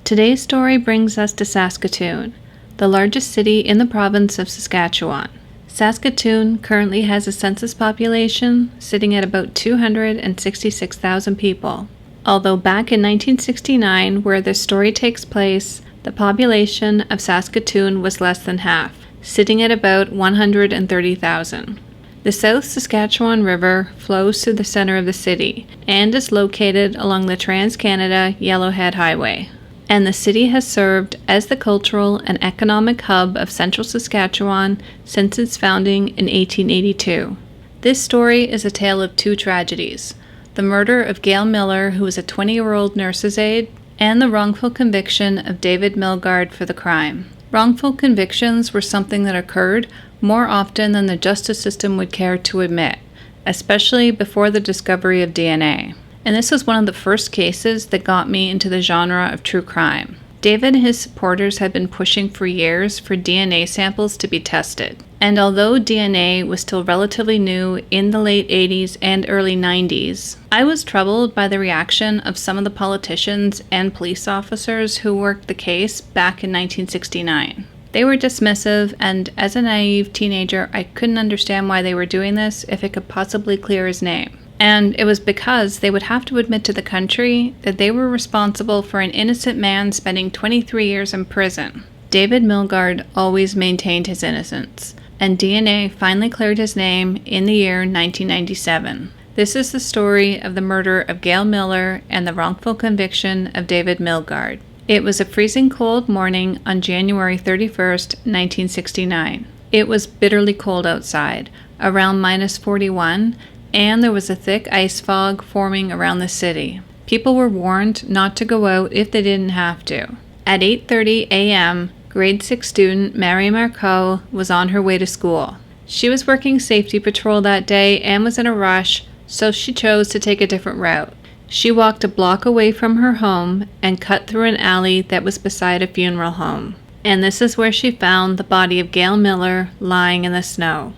Today's story brings us to Saskatoon, the largest city in the province of Saskatchewan. Saskatoon currently has a census population sitting at about 266,000 people. Although back in 1969, where this story takes place, the population of Saskatoon was less than half, sitting at about 130,000. The South Saskatchewan River flows through the center of the city and is located along the Trans-Canada Yellowhead Highway. And the city has served as the cultural and economic hub of central Saskatchewan since its founding in 1882. This story is a tale of two tragedies: the murder of Gail Miller, who was a 20-year-old nurse's aide, and the wrongful conviction of David Milgard for the crime. Wrongful convictions were something that occurred more often than the justice system would care to admit, especially before the discovery of DNA. And this was one of the first cases that got me into the genre of true crime. David and his supporters had been pushing for years for DNA samples to be tested. And although DNA was still relatively new in the late 80s and early 90s, I was troubled by the reaction of some of the politicians and police officers who worked the case back in 1969. They were dismissive, and as a naive teenager, I couldn't understand why they were doing this if it could possibly clear his name. And it was because they would have to admit to the country that they were responsible for an innocent man spending 23 years in prison. David Milgard always maintained his innocence, and DNA finally cleared his name in the year 1997. This is the story of the murder of Gail Miller and the wrongful conviction of David Milgard. It was a freezing cold morning on January 31st, 1969. It was bitterly cold outside, around -41, and there was a thick ice fog forming around the city. People were warned not to go out if they didn't have to. At 8:30 a.m., grade 6 student Mary Marcoux was on her way to school. She was working safety patrol that day and was in a rush, so she chose to take a different route. She walked a block away from her home and cut through an alley that was beside a funeral home. And this is where she found the body of Gail Miller lying in the snow.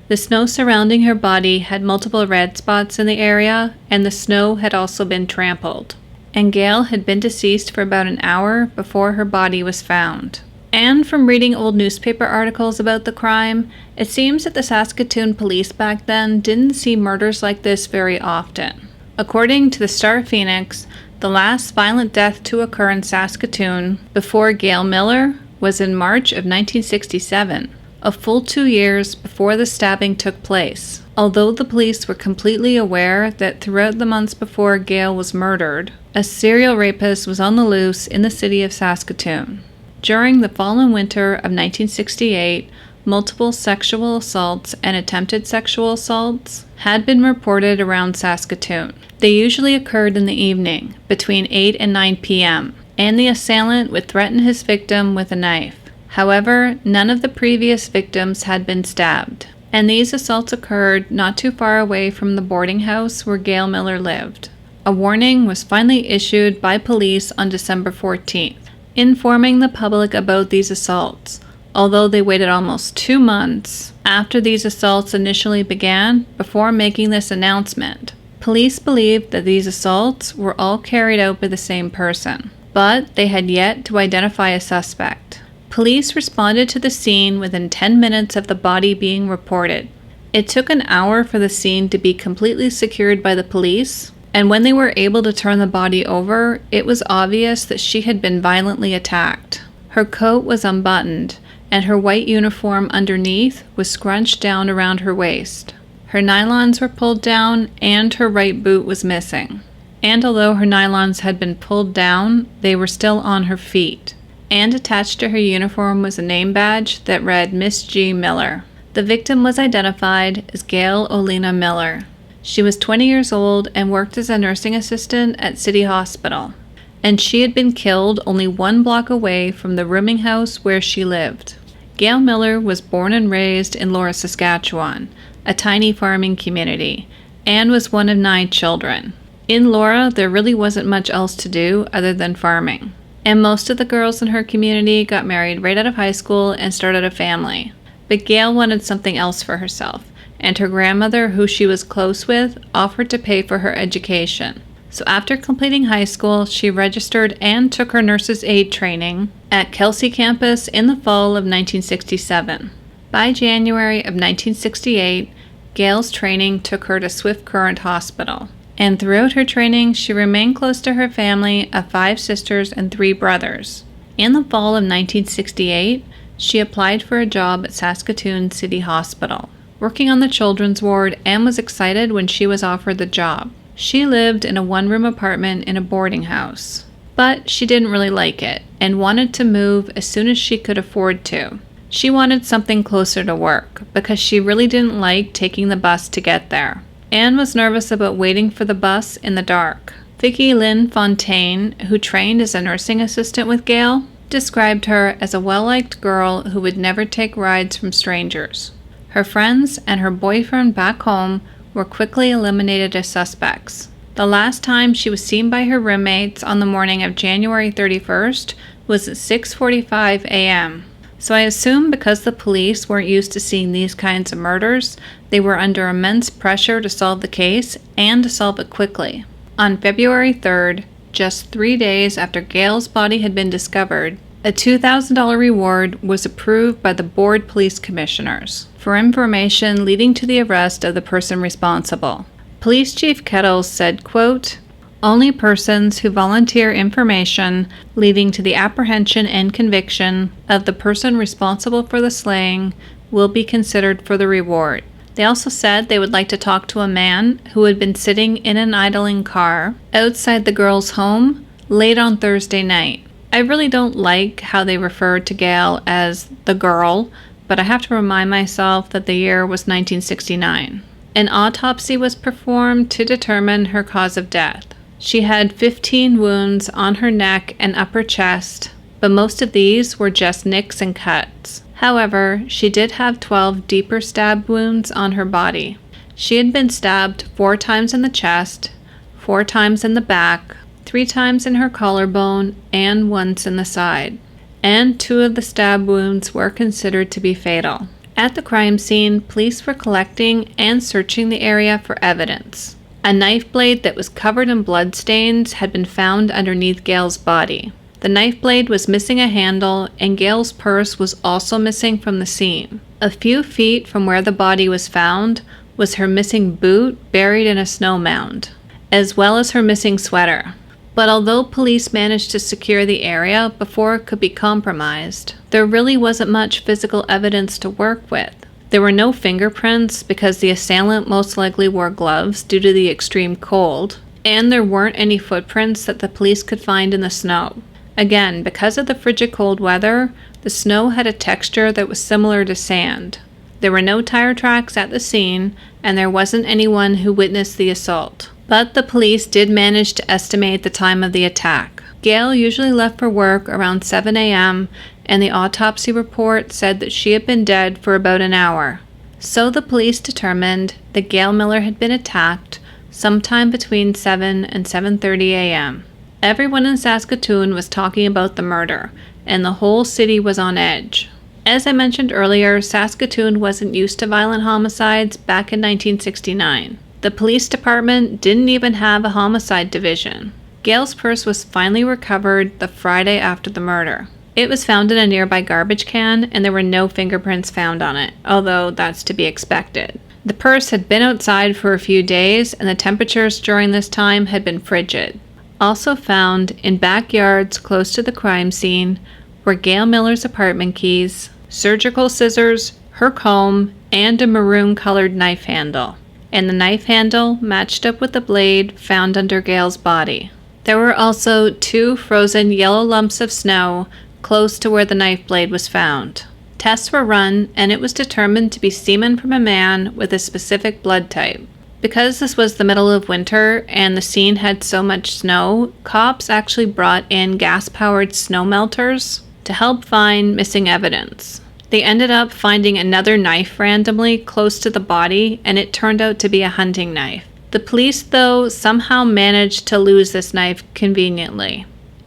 The snow surrounding her body had multiple red spots in the area, and the snow had also been trampled. And Gail had been deceased for about an hour before her body was found. And from reading old newspaper articles about the crime, it seems that the Saskatoon police back then didn't see murders like this very often. According to the Star Phoenix, the last violent death to occur in Saskatoon before Gail Miller was in March of 1967. A full 2 years before the stabbing took place. Although the police were completely aware that throughout the months before Gail was murdered, a serial rapist was on the loose in the city of Saskatoon. During the fall and winter of 1968, multiple sexual assaults and attempted sexual assaults had been reported around Saskatoon. They usually occurred in the evening, between 8 and 9 p.m., and the assailant would threaten his victim with a knife. However, none of the previous victims had been stabbed, and these assaults occurred not too far away from the boarding house where Gail Miller lived. A warning was finally issued by police on December 14th, informing the public about these assaults, although they waited almost 2 months after these assaults initially began before making this announcement. Police believed that these assaults were all carried out by the same person, but they had yet to identify a suspect. Police responded to the scene within 10 minutes of the body being reported. It took an hour for the scene to be completely secured by the police, and when they were able to turn the body over, it was obvious that she had been violently attacked. Her coat was unbuttoned, and her white uniform underneath was scrunched down around her waist. Her nylons were pulled down, and her right boot was missing. And although her nylons had been pulled down, they were still on her feet. And attached to her uniform was a name badge that read Miss G. Miller. The victim was identified as Gail Olena Miller. She was 20 years old and worked as a nursing assistant at City Hospital. And she had been killed only 1 block away from the rooming house where she lived. Gail Miller was born and raised in Laura, Saskatchewan, a tiny farming community, and was one of 9 children. In Laura, there really wasn't much else to do other than farming. And most of the girls in her community got married right out of high school and started a family. But Gail wanted something else for herself, and her grandmother, who she was close with, offered to pay for her education. So after completing high school, she registered and took her nurse's aid training at Kelsey campus in the fall of 1967. By January of 1968, Gail's training took her to Swift Current Hospital. And throughout her training, she remained close to her family of 5 sisters and 3 brothers. In the fall of 1968, she applied for a job at Saskatoon City Hospital, working on the children's ward, and was excited when she was offered the job. She lived in a 1-room apartment in a boarding house, but she didn't really like it and wanted to move as soon as she could afford to. She wanted something closer to work because she really didn't like taking the bus to get there, and was nervous about waiting for the bus in the dark. Vicki Lynn Fontaine, who trained as a nursing assistant with Gail, described her as a well-liked girl who would never take rides from strangers. Her friends and her boyfriend back home were quickly eliminated as suspects. The last time she was seen by her roommates on the morning of January 31st was at 6:45 a.m. So I assume because the police weren't used to seeing these kinds of murders, they were under immense pressure to solve the case and to solve it quickly. On February 3rd, just 3 days after Gail's body had been discovered, a $2,000 reward was approved by the board police commissioners for information leading to the arrest of the person responsible. Police Chief Kettles said, quote, "Only persons who volunteer information leading to the apprehension and conviction of the person responsible for the slaying will be considered for the reward." They also said they would like to talk to a man who had been sitting in an idling car outside the girl's home late on Thursday night. I really don't like how they refer to Gail as the girl, but I have to remind myself that the year was 1969. An autopsy was performed to determine her cause of death. She had 15 wounds on her neck and upper chest, but most of these were just nicks and cuts. However, she did have 12 deeper stab wounds on her body. She had been stabbed 4 times in the chest, 4 times in the back, 3 times in her collarbone, and once in the side. And 2 of the stab wounds were considered to be fatal. At the crime scene, police were collecting and searching the area for evidence. A knife blade that was covered in bloodstains had been found underneath Gail's body. The knife blade was missing a handle, and Gail's purse was also missing from the scene. A few feet from where the body was found was her missing boot buried in a snow mound, as well as her missing sweater. But although police managed to secure the area before it could be compromised, there really wasn't much physical evidence to work with. There were no fingerprints because the assailant most likely wore gloves due to the extreme cold, and there weren't any footprints that the police could find in the snow. Again, because of the frigid cold weather, the snow had a texture that was similar to sand. There were no tire tracks at the scene, and there wasn't anyone who witnessed the assault. But the police did manage to estimate the time of the attack. Gail usually left for work around 7 a.m., and the autopsy report said that she had been dead for about an hour. So the police determined that Gail Miller had been attacked sometime between 7 and 7:30 a.m. Everyone in Saskatoon was talking about the murder, and the whole city was on edge. As I mentioned earlier, Saskatoon wasn't used to violent homicides back in 1969. The police department didn't even have a homicide division. Gail's purse was finally recovered the Friday after the murder. It was found in a nearby garbage can, and there were no fingerprints found on it, although that's to be expected. The purse had been outside for a few days, and the temperatures during this time had been frigid. Also found in backyards close to the crime scene were Gail Miller's apartment keys, surgical scissors, her comb, and a maroon-colored knife handle. And the knife handle matched up with the blade found under Gail's body. There were also 2 frozen yellow lumps of snow close to where the knife blade was found. Tests were run, and it was determined to be semen from a man with a specific blood type. Because this was the middle of winter and the scene had so much snow, cops actually brought in gas-powered snow melters to help find missing evidence. They ended up finding another knife randomly close to the body, and it turned out to be a hunting knife. The police, though, somehow managed to lose this knife conveniently.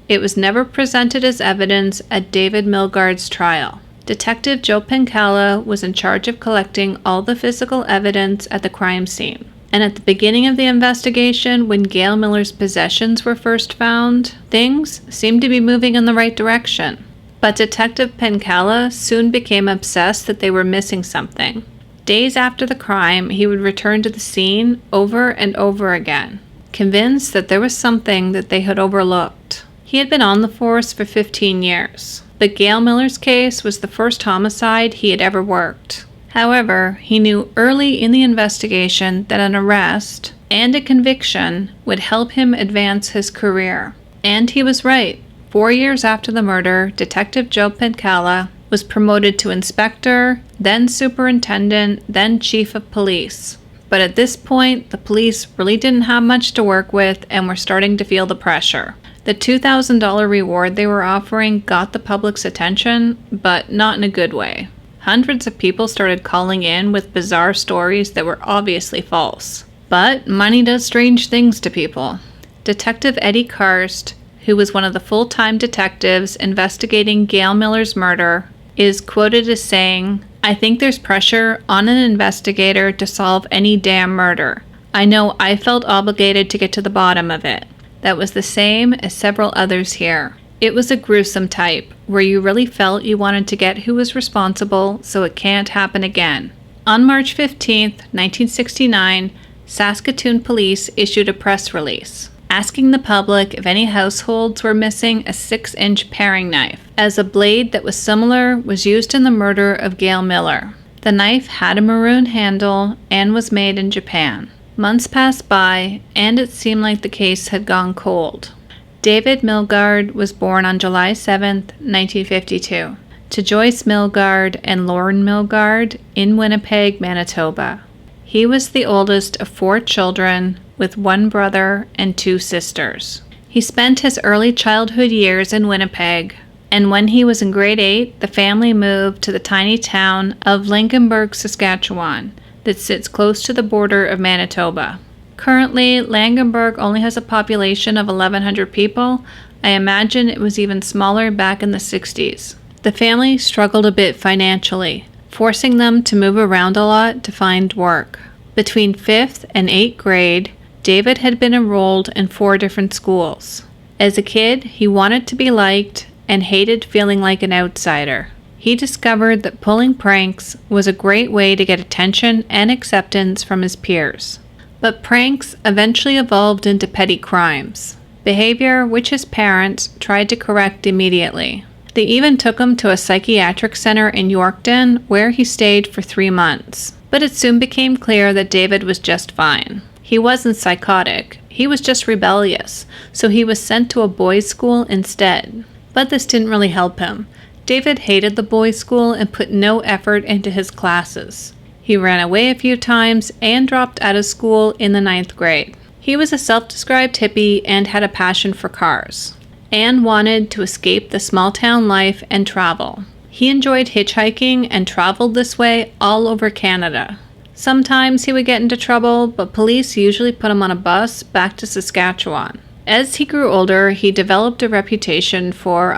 It was never presented as evidence at David Milgard's trial. Detective Joe Pancala was in charge of collecting all the physical evidence at the crime scene. And at the beginning of the investigation, when Gail Miller's possessions were first found, things seemed to be moving in the right direction. But Detective Pencala soon became obsessed that they were missing something. Days after the crime, he would return to the scene over and over again, convinced that there was something that they had overlooked. He had been on the force for 15 years, but Gail Miller's case was the first homicide he had ever worked. However, he knew early in the investigation that an arrest and a conviction would help him advance his career. And he was right. 4 years after the murder, Detective Joe Pencala was promoted to inspector, then superintendent, then chief of police. But at this point, the police really didn't have much to work with and were starting to feel the pressure. The $2,000 reward they were offering got the public's attention, but not in a good way. Hundreds of people started calling in with bizarre stories that were obviously false. But money does strange things to people. Detective Eddie Karst, who was one of the full-time detectives investigating Gail Miller's murder, is quoted as saying, "I think there's pressure on an investigator to solve any damn murder. I know I felt obligated to get to the bottom of it. That was the same as several others here. It was a gruesome type, where you really felt you wanted to get who was responsible so it can't happen again." On March 15, 1969, Saskatoon police issued a press release, asking the public if any households were missing a 6-inch paring knife, as a blade that was similar was used in the murder of Gail Miller. The knife had a maroon handle and was made in Japan. Months passed by, and it seemed like the case had gone cold. David Milgard was born on July 7, 1952, to Joyce Milgard and Lauren Milgard in Winnipeg, Manitoba. He was the oldest of 4 children, with 1 brother and 2 sisters. He spent his early childhood years in Winnipeg, and when he was in grade 8, the family moved to the tiny town of Langenburg, Saskatchewan, that sits close to the border of Manitoba. Currently, Langenburg only has a population of 1,100 people. I imagine it was even smaller back in the 60s. The family struggled a bit financially, forcing them to move around a lot to find work. Between 5th and 8th grade, David had been enrolled in 4 different schools. As a kid, he wanted to be liked and hated feeling like an outsider. He discovered that pulling pranks was a great way to get attention and acceptance from his peers. But pranks eventually evolved into petty crimes, behavior which his parents tried to correct immediately. They even took him to a psychiatric center in Yorkton, where he stayed for 3 months. But it soon became clear that David was just fine. He wasn't psychotic, he was just rebellious, so he was sent to a boys' school instead. But this didn't really help him. David hated the boys' school and put no effort into his classes. He ran away a few times and dropped out of school in the 9th grade. He was a self-described hippie and had a passion for cars, and wanted to escape the small-town life and travel. He enjoyed hitchhiking and traveled this way all over Canada. Sometimes he would get into trouble, but police usually put him on a bus back to Saskatchewan. As he grew older, he developed a reputation for,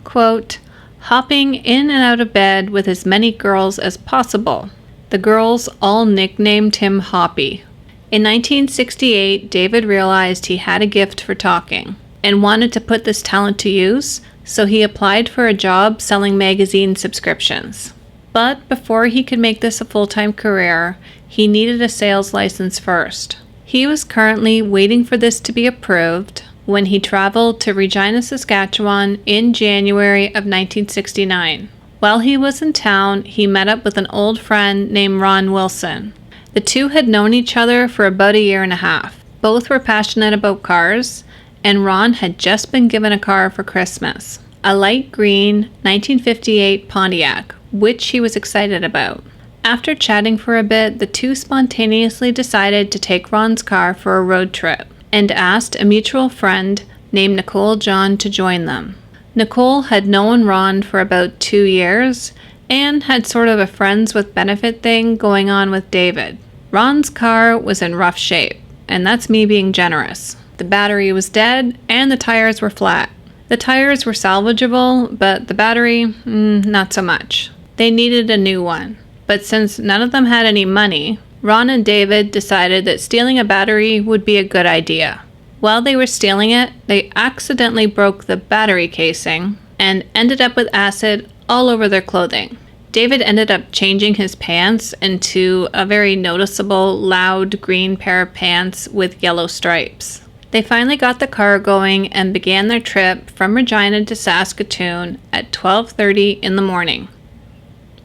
quote, hopping in and out of bed with as many girls as possible. The girls all nicknamed him Hoppy. In 1968, David realized he had a gift for talking and wanted to put this talent to use, so he applied for a job selling magazine subscriptions. But before he could make this a full-time career, he needed a sales license first. He was currently waiting for this to be approved when he traveled to Regina, Saskatchewan in January of 1969. While he was in town, he met up with an old friend named Ron Wilson. The two had known each other for about a year and a half. Both were passionate about cars, and Ron had just been given a car for Christmas, a light green 1958 Pontiac, which he was excited about. After chatting for a bit, the two spontaneously decided to take Ron's car for a road trip, and asked a mutual friend named Nicole John to join them. Nicole had known Ron for about 2 years, and had sort of a friends with benefit thing going on with David. Ron's car was in rough shape, and that's me being generous. The battery was dead, and the tires were flat. The tires were salvageable, but the battery, not so much. They needed a new one. But since none of them had any money, Ron and David decided that stealing a battery would be a good idea. While they were stealing it, they accidentally broke the battery casing and ended up with acid all over their clothing. David ended up changing his pants into a very noticeable, loud green pair of pants with yellow stripes. They finally got the car going and began their trip from Regina to Saskatoon at 12:30 in the morning,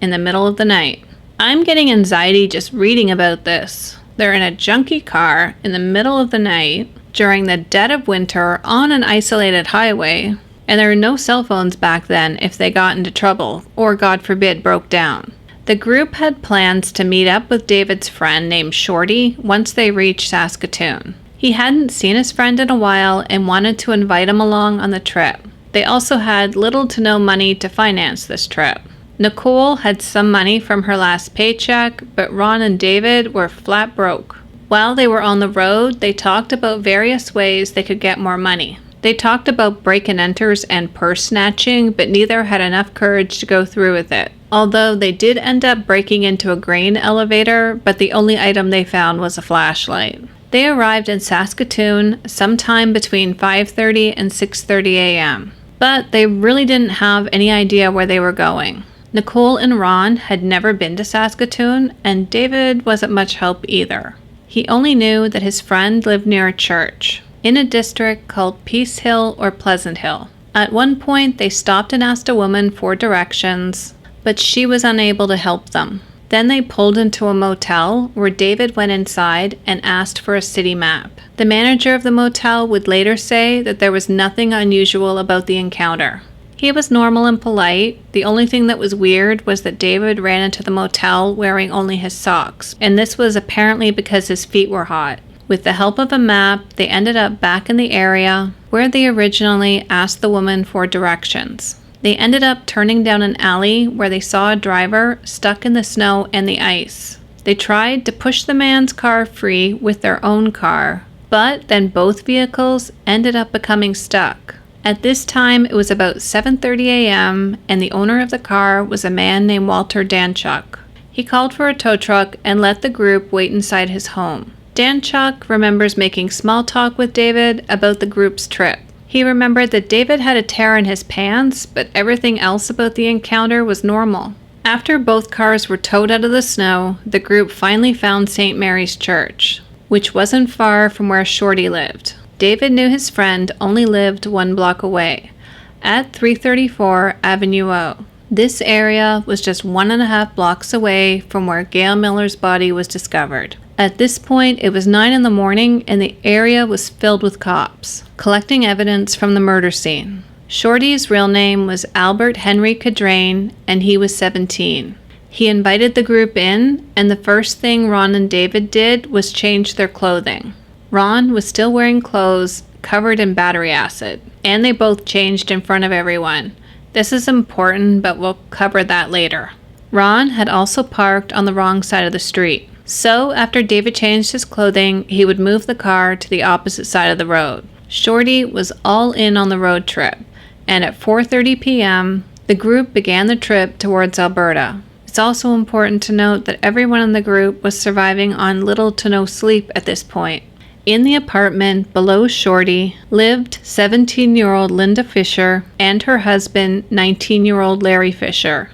in the middle of the night. I'm getting anxiety just reading about this. They're in a junky car in the middle of the night during the dead of winter on an isolated highway, and there were no cell phones back then if they got into trouble or, God forbid, broke down. The group had plans to meet up with David's friend named Shorty once they reached Saskatoon. He hadn't seen his friend in a while and wanted to invite him along on the trip. They also had little to no money to finance this trip. Nicole had some money from her last paycheck, but Ron and David were flat broke. While they were on the road, they talked about various ways they could get more money. They talked about break-and-enters and purse snatching, but neither had enough courage to go through with it. Although they did end up breaking into a grain elevator, but the only item they found was a flashlight. They arrived in Saskatoon sometime between 5:30 and 6:30 a.m., but they really didn't have any idea where they were going. Nicole and Ron had never been to Saskatoon, and David wasn't much help either. He only knew that his friend lived near a church, in a district called Peace Hill or Pleasant Hill. At one point, they stopped and asked a woman for directions, but she was unable to help them. Then they pulled into a motel where David went inside and asked for a city map. The manager of the motel would later say that there was nothing unusual about the encounter. He was normal and polite. The only thing that was weird was that David ran into the motel wearing only his socks, and this was apparently because his feet were hot. With the help of a map, they ended up back in the area where they originally asked the woman for directions. They ended up turning down an alley where they saw a driver stuck in the snow and the ice. They tried to push the man's car free with their own car, but then both vehicles ended up becoming stuck. At this time, it was about 7:30 a.m., and the owner of the car was a man named Walter Danchuk. He called for a tow truck and let the group wait inside his home. Danchuk remembers making small talk with David about the group's trip. He remembered that David had a tear in his pants, but everything else about the encounter was normal. After both cars were towed out of the snow, the group finally found St. Mary's Church, which wasn't far from where Shorty lived. David knew his friend only lived 1 block away, at 334 Avenue O. This area was just 1.5 blocks away from where Gail Miller's body was discovered. At this point, it was 9 in the morning and the area was filled with cops, collecting evidence from the murder scene. Shorty's real name was Albert Henry Cadrain, and he was 17. He invited the group in, and the first thing Ron and David did was change their clothing. Ron was still wearing clothes covered in battery acid, and they both changed in front of everyone. This is important, but we'll cover that later. Ron had also parked on the wrong side of the street. So, after David changed his clothing, he would move the car to the opposite side of the road. Shorty was all in on the road trip, and at 4:30 p.m., the group began the trip towards Alberta. It's also important to note that everyone in the group was surviving on little to no sleep at this point. In the apartment below Shorty lived 17-year-old Linda Fisher and her husband, 19-year-old Larry Fisher.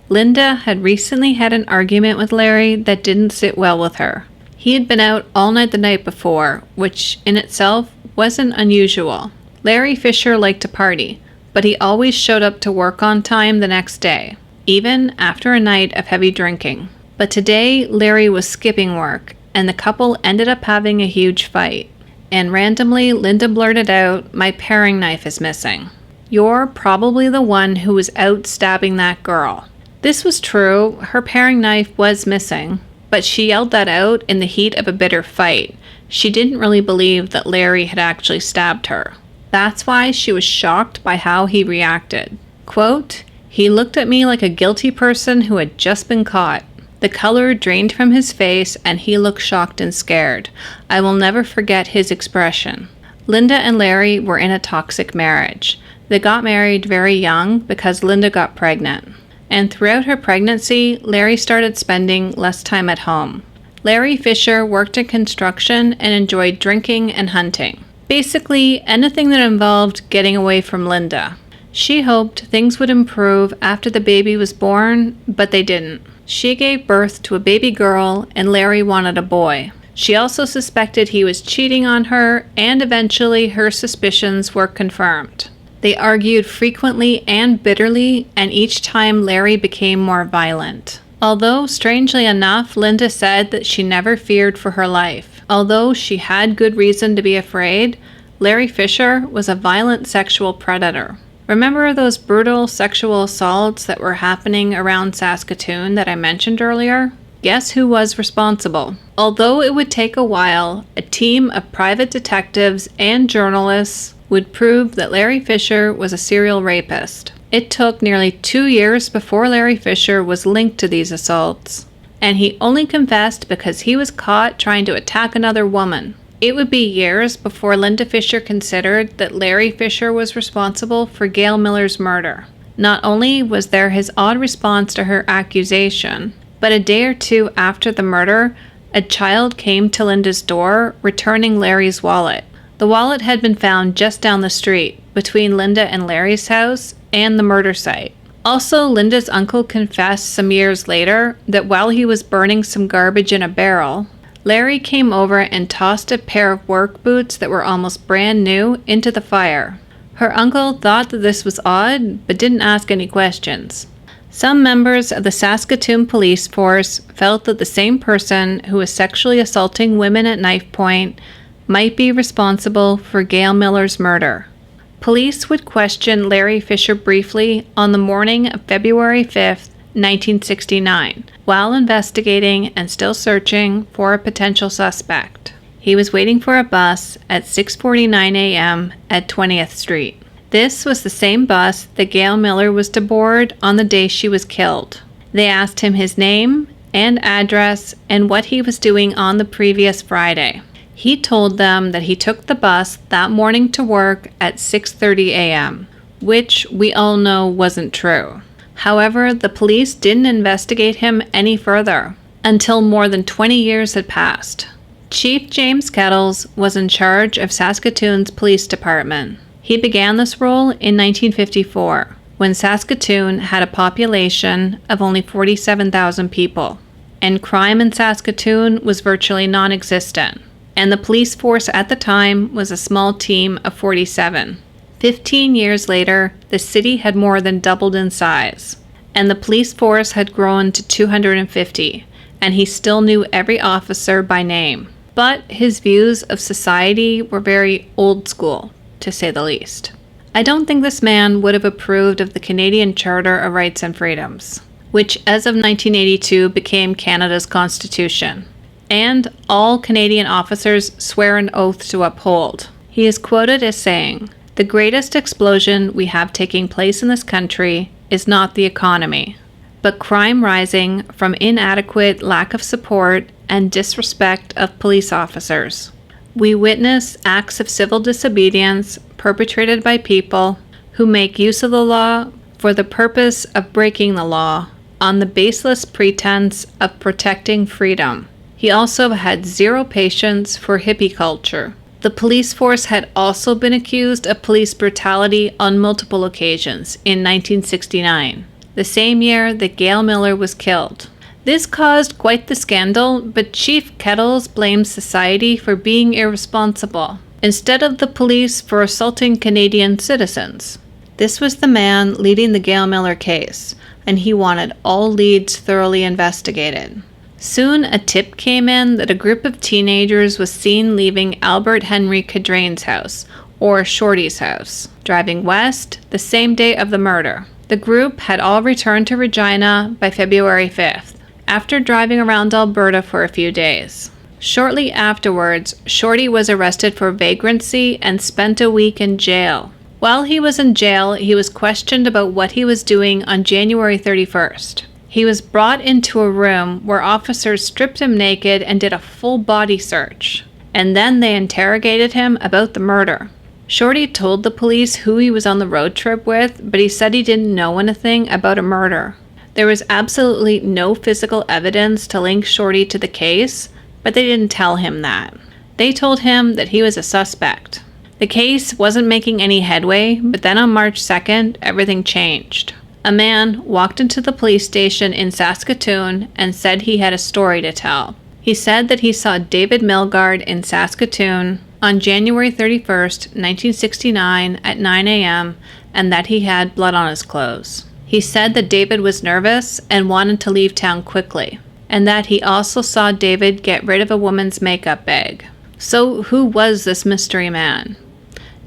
Linda had recently had an argument with Larry that didn't sit well with her. He had been out all night the night before, which in itself wasn't unusual. Larry Fisher liked to party, but he always showed up to work on time the next day, even after a night of heavy drinking. But today, Larry was skipping work, and the couple ended up having a huge fight. And randomly, Linda blurted out, "My paring knife is missing. You're probably the one who was out stabbing that girl." This was true, her paring knife was missing, but she yelled that out in the heat of a bitter fight. She didn't really believe that Larry had actually stabbed her. That's why she was shocked by how he reacted. Quote, "He looked at me like a guilty person who had just been caught. The color drained from his face and he looked shocked and scared. I will never forget his expression." Linda and Larry were in a toxic marriage. They got married very young because Linda got pregnant. And throughout her pregnancy, Larry started spending less time at home. Larry Fisher worked in construction and enjoyed drinking and hunting. Basically, anything that involved getting away from Linda. She hoped things would improve after the baby was born, but they didn't. She gave birth to a baby girl, and Larry wanted a boy. She also suspected he was cheating on her, and eventually her suspicions were confirmed. They argued frequently and bitterly, and each time Larry became more violent. Although, strangely enough, Linda said that she never feared for her life. Although she had good reason to be afraid, Larry Fisher was a violent sexual predator. Remember those brutal sexual assaults that were happening around Saskatoon that I mentioned earlier? Guess who was responsible? Although it would take a while, a team of private detectives and journalists would prove that Larry Fisher was a serial rapist. It took nearly 2 years before Larry Fisher was linked to these assaults, and he only confessed because he was caught trying to attack another woman. It would be years before Linda Fisher considered that Larry Fisher was responsible for Gail Miller's murder. Not only was there his odd response to her accusation, but a day or two after the murder, a child came to Linda's door, returning Larry's wallet. The wallet had been found just down the street, between Linda and Larry's house and the murder site. Also, Linda's uncle confessed some years later that while he was burning some garbage in a barrel, Larry came over and tossed a pair of work boots that were almost brand new into the fire. Her uncle thought that this was odd, but didn't ask any questions. Some members of the Saskatoon police force felt that the same person who was sexually assaulting women at knife point might be responsible for Gail Miller's murder. Police would question Larry Fisher briefly on the morning of February 5th, 1969, while investigating and still searching for a potential suspect. He was waiting for a bus at 6:49 a.m. at 20th Street. This was the same bus that Gail Miller was to board on the day she was killed. They asked him his name and address and what he was doing on the previous Friday. He told them that he took the bus that morning to work at 6:30 a.m., which we all know wasn't true. However, the police didn't investigate him any further until more than 20 years had passed. Chief James Kettles was in charge of Saskatoon's police department. He began this role in 1954, when Saskatoon had a population of only 47,000 people, and crime in Saskatoon was virtually non-existent, and the police force at the time was a small team of 47. 15 years later, the city had more than doubled in size, and the police force had grown to 250, and he still knew every officer by name. But his views of society were very old school, to say the least. I don't think this man would have approved of the Canadian Charter of Rights and Freedoms, which as of 1982 became Canada's constitution, and all Canadian officers swear an oath to uphold. He is quoted as saying, "The greatest explosion we have taking place in this country is not the economy, but crime rising from inadequate lack of support and disrespect of police officers. We witness acts of civil disobedience perpetrated by people who make use of the law for the purpose of breaking the law on the baseless pretense of protecting freedom." He also had zero patience for hippie culture. The police force had also been accused of police brutality on multiple occasions in 1969, the same year that Gail Miller was killed. This caused quite the scandal, but Chief Kettles blamed society for being irresponsible, instead of the police for assaulting Canadian citizens. This was the man leading the Gail Miller case, and he wanted all leads thoroughly investigated. Soon a tip came in that a group of teenagers was seen leaving Albert Henry Cadrain's house, or Shorty's house, driving west the same day of the murder. The group had all returned to Regina by February 5th, after driving around Alberta for a few days. Shortly afterwards, Shorty was arrested for vagrancy and spent a week in jail. While he was in jail, he was questioned about what he was doing on January 31st. He was brought into a room where officers stripped him naked and did a full body search, and then they interrogated him about the murder. Shorty told the police who he was on the road trip with, but he said he didn't know anything about a murder. There was absolutely no physical evidence to link Shorty to the case, but they didn't tell him that. They told him that he was a suspect. The case wasn't making any headway, but then on March 2nd, everything changed. A man walked into the police station in Saskatoon and said he had a story to tell. He said that he saw David Milgard in Saskatoon on January 31st, 1969 at 9 a.m. and that he had blood on his clothes. He said that David was nervous and wanted to leave town quickly, and that he also saw David get rid of a woman's makeup bag. So who was this mystery man?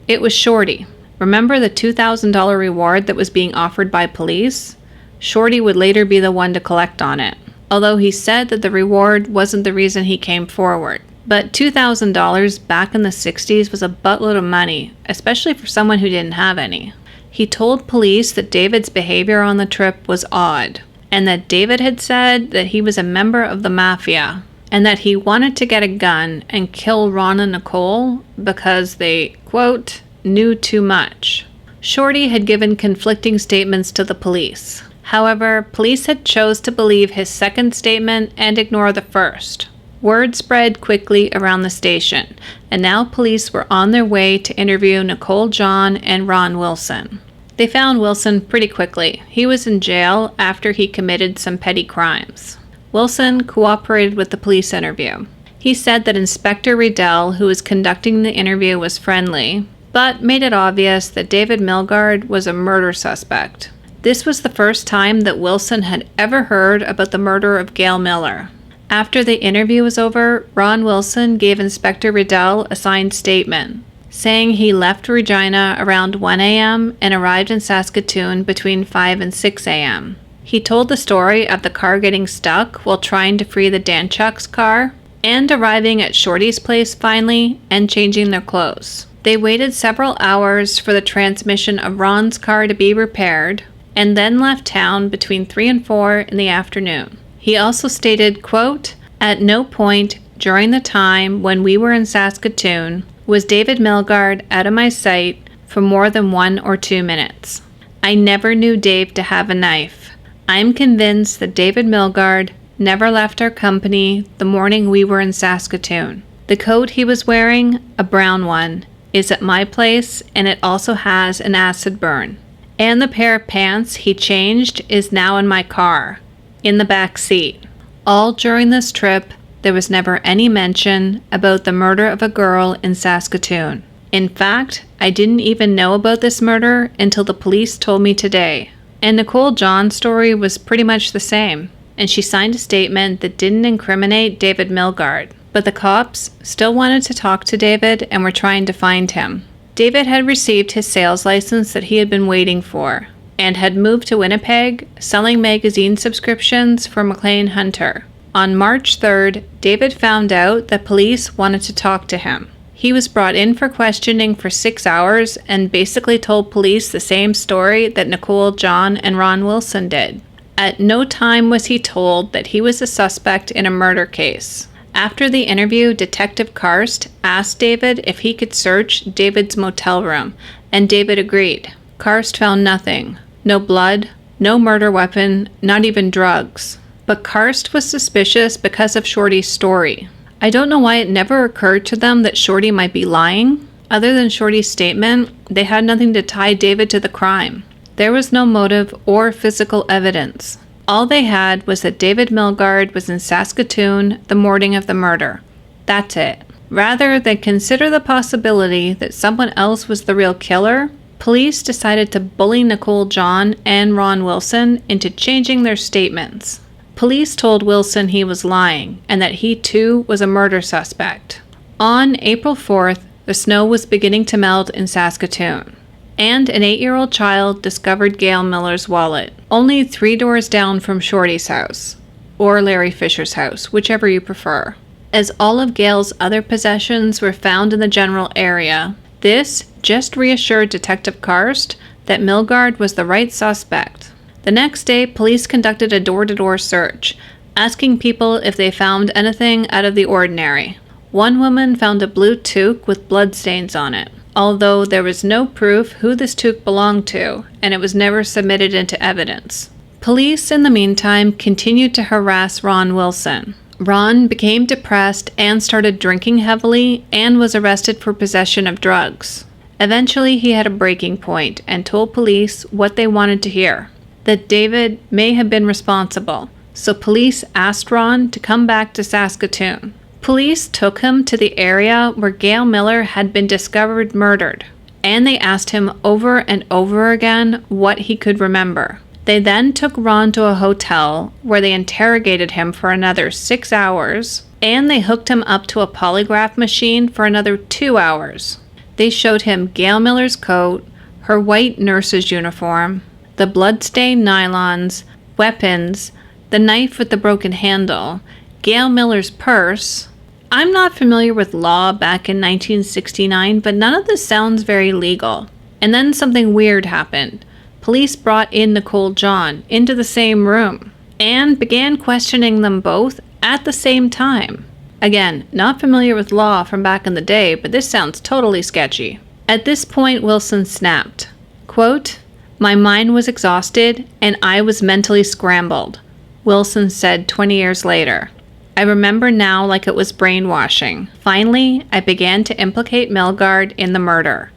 It was Shorty. Remember the $2,000 reward that was being offered by police? Shorty would later be the one to collect on it, although he said that the reward wasn't the reason he came forward. But $2,000 back in the 60s was a buttload of money, especially for someone who didn't have any. He told police that David's behavior on the trip was odd, and that David had said that he was a member of the mafia, and that he wanted to get a gun and kill Ron and Nicole because they, quote, knew too much. Shorty had given conflicting statements to the police. However, police had chose to believe his second statement and ignore the first. Word spread quickly around the station, and now police were on their way to interview Nicole John and Ron Wilson. They found Wilson pretty quickly. He was in jail after he committed some petty crimes. Wilson cooperated with the police interview. He said that Inspector Riedel, who was conducting the interview, was friendly, but made it obvious that David Milgard was a murder suspect. This was the first time that Wilson had ever heard about the murder of Gail Miller. After the interview was over, Ron Wilson gave Inspector Riedel a signed statement, saying he left Regina around 1 a.m. and arrived in Saskatoon between 5 and 6 a.m. He told the story of the car getting stuck while trying to free the Danchuk's car, and arriving at Shorty's place finally and changing their clothes. They waited several hours for the transmission of Ron's car to be repaired, and then left town between 3 and 4 in the afternoon. He also stated, quote, "At no point during the time when we were in Saskatoon was David Milgard out of my sight for more than 1 or 2 minutes. I never knew Dave to have a knife. I am convinced that David Milgard never left our company the morning we were in Saskatoon. The coat he was wearing, a brown one, is at my place, and it also has an acid burn. And the pair of pants he changed is now in my car, in the back seat. All during this trip, there was never any mention about the murder of a girl in Saskatoon. In fact, I didn't even know about this murder until the police told me today." And Nicole John's story was pretty much the same, and she signed a statement that didn't incriminate David Milgard. But the cops still wanted to talk to David and were trying to find him. David had received his sales license that he had been waiting for, and had moved to Winnipeg, selling magazine subscriptions for McLean Hunter. On March 3rd, David found out that police wanted to talk to him. He was brought in for questioning for 6 hours and basically told police the same story that Nicole John and Ron Wilson did. At no time was he told that he was a suspect in a murder case. After the interview, Detective Karst asked David if he could search David's motel room, and David agreed. Karst found nothing. No blood, no murder weapon, not even drugs. But Karst was suspicious because of Shorty's story. I don't know why it never occurred to them that Shorty might be lying. Other than Shorty's statement, they had nothing to tie David to the crime. There was no motive or physical evidence. All they had was that David Milgard was in Saskatoon the morning of the murder. That's it. Rather than consider the possibility that someone else was the real killer, police decided to bully Nicole John and Ron Wilson into changing their statements. Police told Wilson he was lying and that he too was a murder suspect. On April 4th, the snow was beginning to melt in Saskatoon, and an 8-year-old child discovered Gail Miller's wallet, only 3 doors down from Shorty's house, or Larry Fisher's house, whichever you prefer. As all of Gail's other possessions were found in the general area, this just reassured Detective Karst that Milgard was the right suspect. The next day, police conducted a door-to-door search, asking people if they found anything out of the ordinary. One woman found a blue toque with bloodstains on it, although there was no proof who this toque belonged to, and it was never submitted into evidence. Police, in the meantime, continued to harass Ron Wilson. Ron became depressed and started drinking heavily and was arrested for possession of drugs. Eventually, he had a breaking point and told police what they wanted to hear, that David may have been responsible. So police asked Ron to come back to Saskatoon. Police took him to the area where Gail Miller had been discovered murdered, and they asked him over and over again what he could remember. They then took Ron to a hotel where they interrogated him for another 6 hours, and they hooked him up to a polygraph machine for another 2 hours. They showed him Gail Miller's coat, her white nurse's uniform, the blood-stained nylons, weapons, the knife with the broken handle, Gail Miller's purse. I'm not familiar with law back in 1969, but none of this sounds very legal. And then something weird happened. Police brought in Nicole John into the same room and began questioning them both at the same time. Again, not familiar with law from back in the day, but this sounds totally sketchy. At this point, Wilson snapped. Quote, "My mind was exhausted and I was mentally scrambled," Wilson said 20 years later. "I remember now like it was brainwashing. Finally, I began to implicate Milgard in the murder,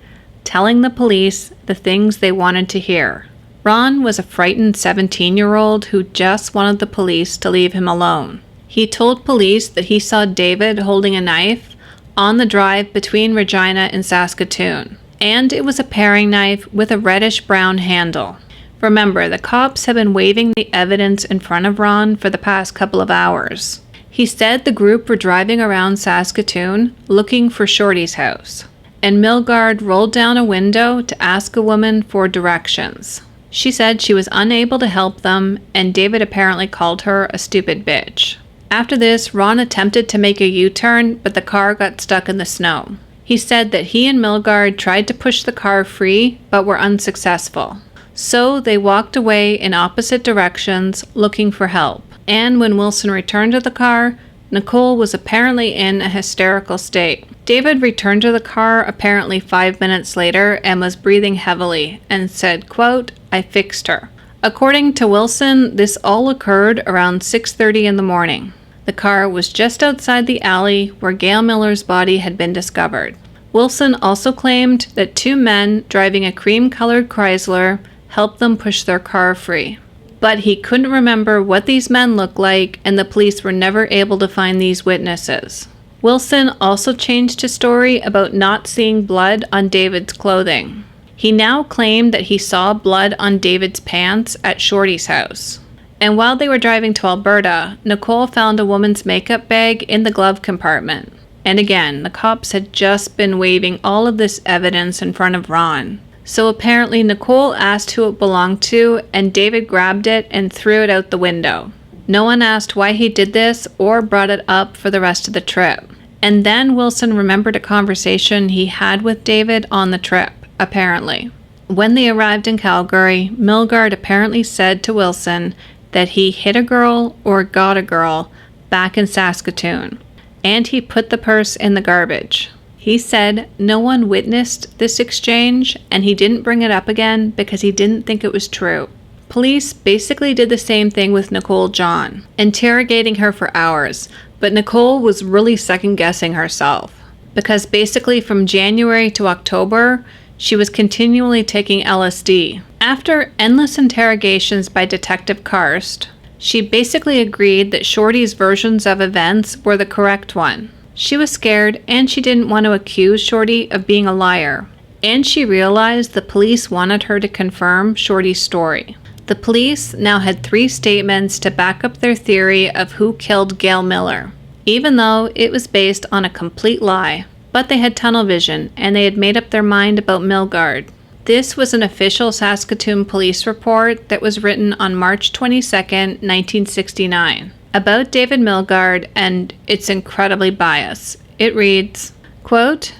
telling the police the things they wanted to hear." Ron was a frightened 17-year-old who just wanted the police to leave him alone. He told police that he saw David holding a knife on the drive between Regina and Saskatoon, and it was a paring knife with a reddish-brown handle. Remember, the cops had been waving the evidence in front of Ron for the past couple of hours. He said the group were driving around Saskatoon looking for Shorty's house, and Milgard rolled down a window to ask a woman for directions. She said she was unable to help them, and David apparently called her a stupid bitch. After this, Ron attempted to make a U-turn, but the car got stuck in the snow. He said that he and Milgard tried to push the car free, but were unsuccessful. So they walked away in opposite directions, looking for help. And when Wilson returned to the car, Nicole was apparently in a hysterical state. David returned to the car apparently 5 minutes later and was breathing heavily and said, quote, "I fixed her." According to Wilson, this all occurred around 6:30 in the morning. The car was just outside the alley where Gail Miller's body had been discovered. Wilson also claimed that 2 men driving a cream-colored Chrysler helped them push their car free. But he couldn't remember what these men looked like, and the police were never able to find these witnesses. Wilson also changed his story about not seeing blood on David's clothing. He now claimed that he saw blood on David's pants at Shorty's house. And while they were driving to Alberta, Nicole found a woman's makeup bag in the glove compartment. And again, the cops had just been waving all of this evidence in front of Ron. So apparently Nicole asked who it belonged to, and David grabbed it and threw it out the window. No one asked why he did this or brought it up for the rest of the trip. And then Wilson remembered a conversation he had with David on the trip, apparently. When they arrived in Calgary, Milgard apparently said to Wilson that he hit a girl or got a girl back in Saskatoon, and he put the purse in the garbage. He said no one witnessed this exchange, and he didn't bring it up again because he didn't think it was true. Police basically did the same thing with Nicole John, interrogating her for hours, but Nicole was really second-guessing herself, because basically from January to October, she was continually taking LSD. After endless interrogations by Detective Karst, she basically agreed that Shorty's versions of events were the correct one. She was scared, and she didn't want to accuse Shorty of being a liar. And she realized the police wanted her to confirm Shorty's story. The police now had 3 statements to back up their theory of who killed Gail Miller, even though it was based on a complete lie. But they had tunnel vision, and they had made up their mind about Milgard. This was an official Saskatoon police report that was written on March 22nd, 1969. About David Milgard, and it's incredibly biased. It reads, quote,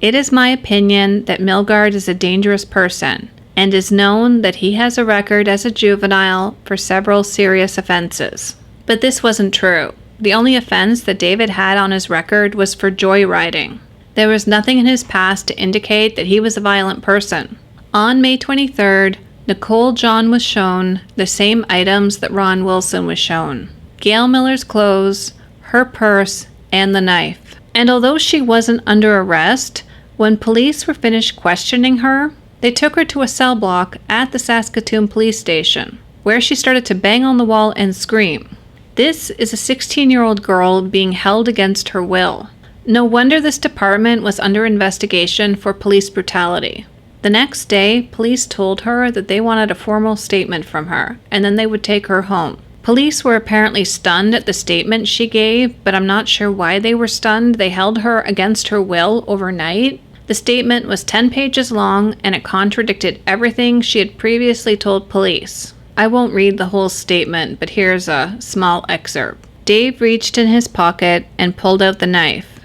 "It is my opinion that Milgard is a dangerous person, and is known that he has a record as a juvenile for several serious offenses." But this wasn't true. The only offense that David had on his record was for joyriding. There was nothing in his past to indicate that he was a violent person. On May 23rd, Nicole John was shown the same items that Ron Wilson was shown: Gail Miller's clothes, her purse, and the knife. And although she wasn't under arrest, when police were finished questioning her, they took her to a cell block at the Saskatoon police station, where she started to bang on the wall and scream. This is a 16-year-old girl being held against her will. No wonder this department was under investigation for police brutality. The next day, police told her that they wanted a formal statement from her, and then they would take her home. Police were apparently stunned at the statement she gave, but I'm not sure why they were stunned. They held her against her will overnight. The statement was 10 pages long, and it contradicted everything she had previously told police. I won't read the whole statement, but here's a small excerpt. Dave reached in his pocket and pulled out the knife.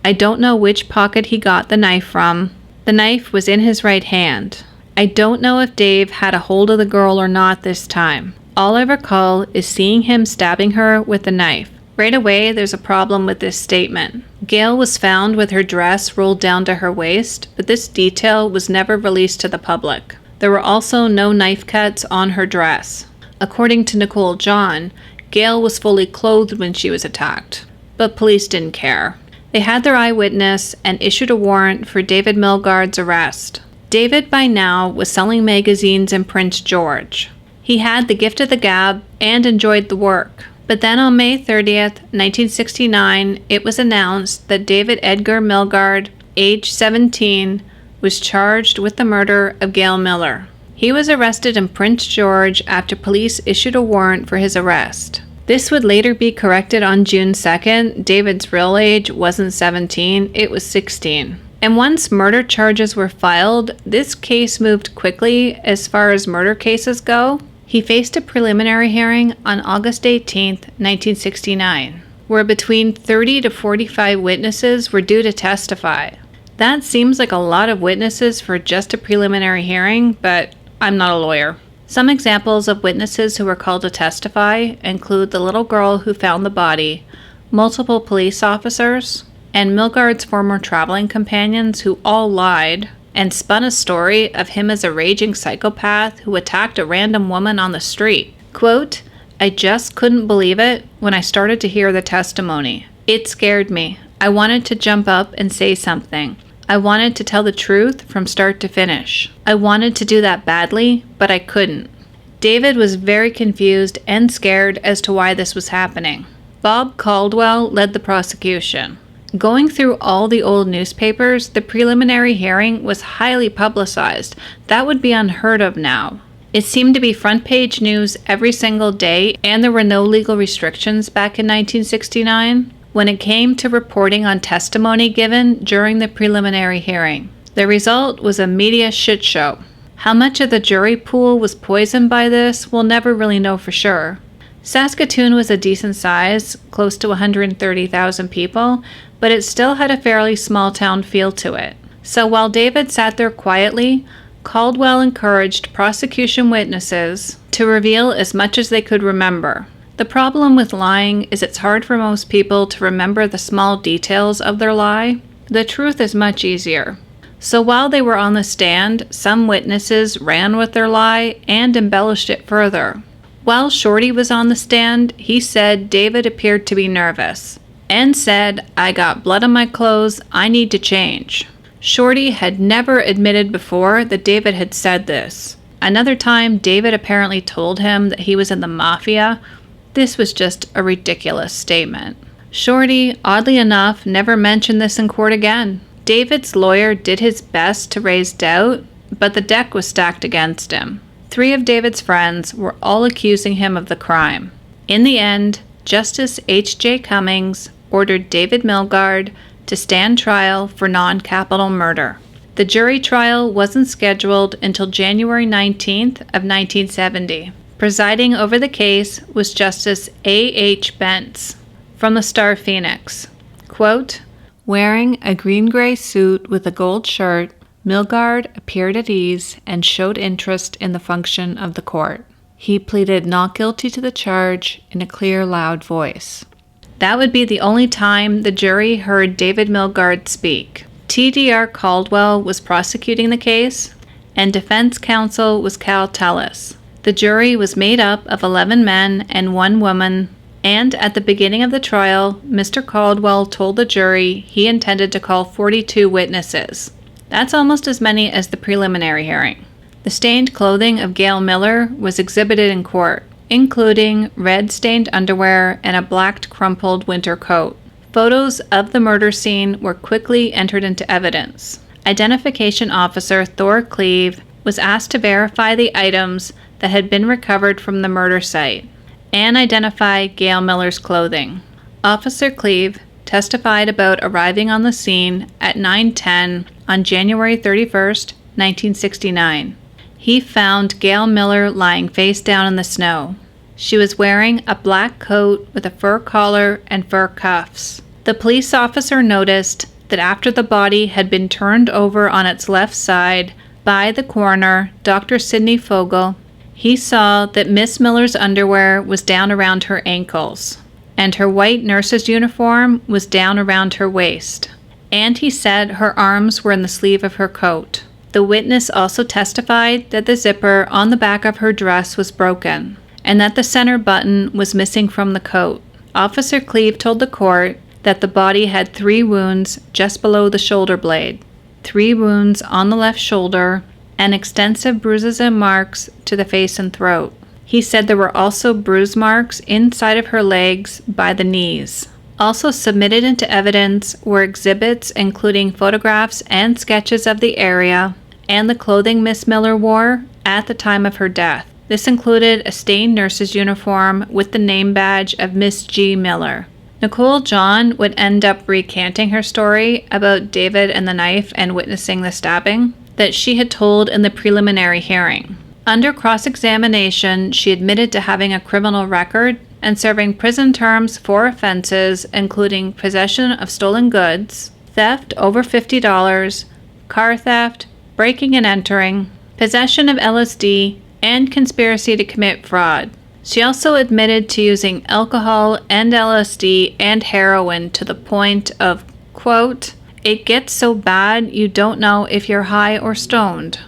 I don't know which pocket he got the knife from. The knife was in his right hand. I don't know if Dave had a hold of the girl or not this time. All I recall is seeing him stabbing her with the knife. Right away, there's a problem with this statement. Gail was found with her dress rolled down to her waist, but this detail was never released to the public. There were also no knife cuts on her dress. According to Nicole John, Gail was fully clothed when she was attacked, but police didn't care. They had their eyewitness and issued a warrant for David Milgard's arrest. David by now was selling magazines in Prince George. He had the gift of the gab and enjoyed the work. But then on May 30th, 1969, it was announced that David Edgar Milgard, age 17, was charged with the murder of Gail Miller. He was arrested in Prince George after police issued a warrant for his arrest. This would later be corrected on June 2nd. David's real age wasn't 17, it was 16. And once murder charges were filed, this case moved quickly as far as murder cases go. He faced a preliminary hearing on August 18, 1969, where between 30 to 45 witnesses were due to testify. That seems like a lot of witnesses for just a preliminary hearing, but I'm not a lawyer. Some examples of witnesses who were called to testify include the little girl who found the body, multiple police officers, and Milgard's former traveling companions who all lied and spun a story of him as a raging psychopath who attacked a random woman on the street. Quote, I just couldn't believe it when I started to hear the testimony. It scared me. I wanted to jump up and say something. I wanted to tell the truth from start to finish. I wanted to do that badly, but I couldn't. David was very confused and scared as to why this was happening. Bob Caldwell led the prosecution. Going through all the old newspapers, the preliminary hearing was highly publicized. That would be unheard of now. It seemed to be front page news every single day, and there were no legal restrictions back in 1969 when it came to reporting on testimony given during the preliminary hearing. The result was a media shit show. How much of the jury pool was poisoned by this, we'll never really know for sure. Saskatoon was a decent size, close to 130,000 people, but it still had a fairly small town feel to it. So while David sat there quietly, Caldwell encouraged prosecution witnesses to reveal as much as they could remember. The problem with lying is it's hard for most people to remember the small details of their lie. The truth is much easier. So while they were on the stand, some witnesses ran with their lie and embellished it further. While Shorty was on the stand, he said David appeared to be nervous and said, I got blood on my clothes, I need to change. Shorty had never admitted before that David had said this. Another time, David apparently told him that he was in the mafia. This was just a ridiculous statement. Shorty, oddly enough, never mentioned this in court again. David's lawyer did his best to raise doubt, but the deck was stacked against him. 3 of David's friends were all accusing him of the crime. In the end, Justice H.J. Cummings ordered David Milgard to stand trial for non-capital murder. The jury trial wasn't scheduled until January 19th of 1970. Presiding over the case was Justice A.H. Bentz from the Star-Phoenix. Quote, wearing a green-gray suit with a gold shirt, Milgard appeared at ease and showed interest in the function of the court. He pleaded not guilty to the charge in a clear, loud voice. That would be the only time the jury heard David Milgard speak. T.D.R. Caldwell was prosecuting the case, and defense counsel was Kettles. The jury was made up of 11 men and 1 woman, and at the beginning of the trial, Mr. Caldwell told the jury he intended to call 42 witnesses. That's almost as many as the preliminary hearing. The stained clothing of Gail Miller was exhibited in court, including red-stained underwear and a black crumpled winter coat. Photos of the murder scene were quickly entered into evidence. Identification officer Thor Cleve was asked to verify the items that had been recovered from the murder site and identify Gail Miller's clothing. Officer Cleve testified about arriving on the scene at 9:10 on January 31st, 1969. He found Gail Miller lying face down in the snow. She was wearing a black coat with a fur collar and fur cuffs. The police officer noticed that after the body had been turned over on its left side by the coroner, Dr. Sidney Fogel, he saw that Miss Miller's underwear was down around her ankles, and her white nurse's uniform was down around her waist. And he said her arms were in the sleeve of her coat. The witness also testified that the zipper on the back of her dress was broken, and that the center button was missing from the coat. Officer Cleve told the court that the body had 3 wounds just below the shoulder blade, 3 wounds on the left shoulder, and extensive bruises and marks to the face and throat. He said there were also bruise marks inside of her legs by the knees. Also submitted into evidence were exhibits including photographs and sketches of the area and the clothing Miss Miller wore at the time of her death. This included a stained nurse's uniform with the name badge of Miss G. Miller. Nicole John would end up recanting her story about David and the knife and witnessing the stabbing that she had told in the preliminary hearing. Under cross-examination, she admitted to having a criminal record and serving prison terms for offenses including possession of stolen goods, theft over $50, car theft, breaking and entering, possession of LSD, and conspiracy to commit fraud. She also admitted to using alcohol and LSD and heroin to the point of, quote, "It gets so bad you don't know if you're high or stoned."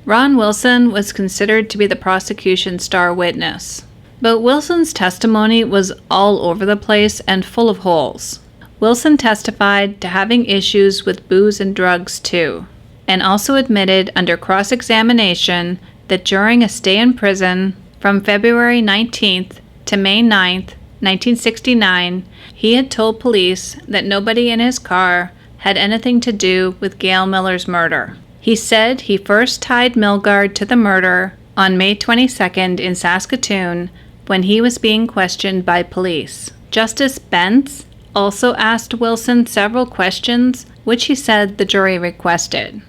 Ron Wilson was considered to be the prosecution's star witness. But Wilson's testimony was all over the place and full of holes. Wilson testified to having issues with booze and drugs too, and also admitted under cross-examination that during a stay in prison from February 19th to May 9th, 1969, he had told police that nobody in his car had anything to do with Gail Miller's murder. He said he first tied Milgard to the murder on May 22nd in Saskatoon when he was being questioned by police. Justice Bentz also asked Wilson several questions, which he said the jury requested.